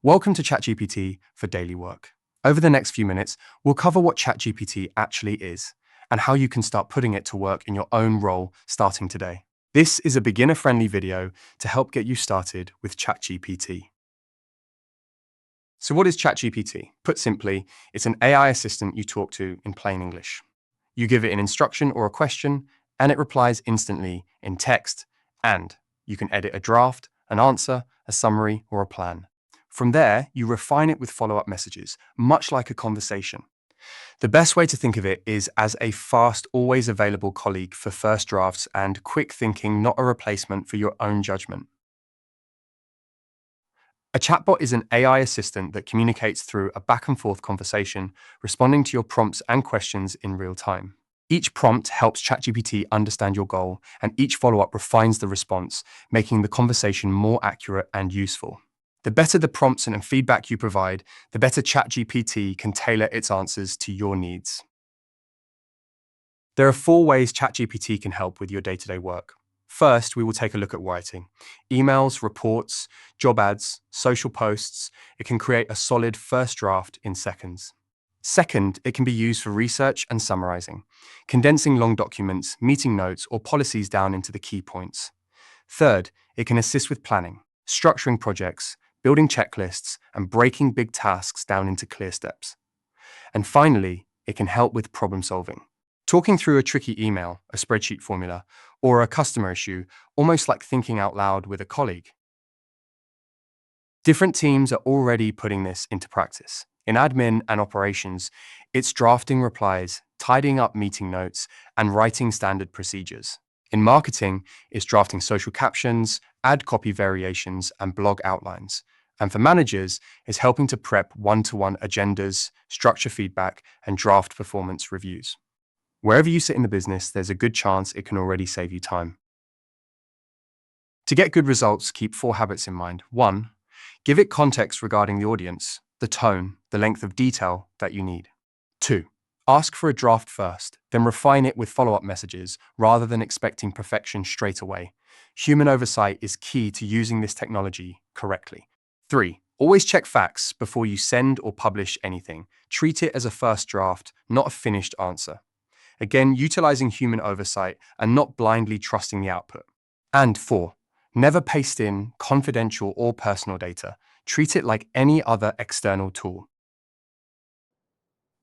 Welcome to ChatGPT for daily work. Over the next few minutes, we'll cover what ChatGPT actually is and how you can start putting it to work in your own role starting today. This is a beginner-friendly video to help get you started with ChatGPT. So what is ChatGPT? Put simply, it's an AI assistant you talk to in plain English. You give it an instruction or a question, and it replies instantly in text, and you can edit a draft, an answer, a summary, or a plan. From there, you refine it with follow-up messages, much like a conversation. The best way to think of it is as a fast, always available colleague for first drafts and quick thinking, not a replacement for your own judgment. A chatbot is an AI assistant that communicates through a back-and-forth conversation, responding to your prompts and questions in real time. Each prompt helps ChatGPT understand your goal, and each follow-up refines the response, making the conversation more accurate and useful. The better the prompts and feedback you provide, the better ChatGPT can tailor its answers to your needs. There are 4 ways ChatGPT can help with your day-to-day work. First, we will take a look at writing. Emails, reports, job ads, social posts. It can create a solid first draft in seconds. Second, it can be used for research and summarizing, condensing long documents, meeting notes, or policies down into the key points. Third, it can assist with planning, structuring projects, building checklists, and breaking big tasks down into clear steps. And finally, it can help with problem solving. Talking through a tricky email, a spreadsheet formula, or a customer issue, almost like thinking out loud with a colleague. Different teams are already putting this into practice. In admin and operations, it's drafting replies, tidying up meeting notes, and writing standard procedures. In marketing, it's drafting social captions, ad copy variations, and blog outlines. And for managers, it's helping to prep one-to-one agendas, structure feedback, and draft performance reviews. Wherever you sit in the business, there's a good chance it can already save you time. To get good results, keep 4 habits in mind. 1. Give it context regarding the audience, the tone, the length of detail that you need. 2. Ask for a draft first, then refine it with follow-up messages rather than expecting perfection straight away. Human oversight is key to using this technology correctly. 3. Always check facts before you send or publish anything. Treat it as a first draft, not a finished answer. Again, utilizing human oversight and not blindly trusting the output. And 4. Never paste in confidential or personal data. Treat it like any other external tool.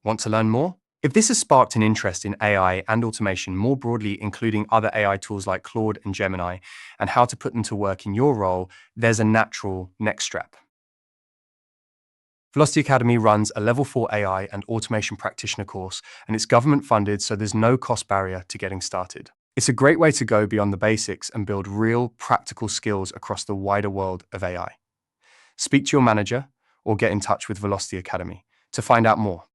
Want to learn more? If this has sparked an interest in AI and automation more broadly, including other AI tools like Claude and Gemini, and how to put them to work in your role, there's a natural next step. Velocity Academy runs a Level 4 AI and Automation Practitioner course, and it's government funded, so there's no cost barrier to getting started. It's a great way to go beyond the basics and build real, practical skills across the wider world of AI. Speak to your manager or get in touch with Velocity Academy to find out more.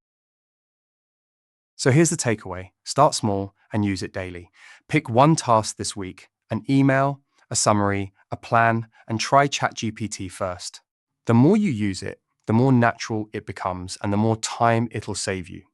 So here's the takeaway. Start small and use it daily. Pick one task this week, an email, a summary, a plan, and try ChatGPT first. The more you use it, the more natural it becomes and the more time it'll save you.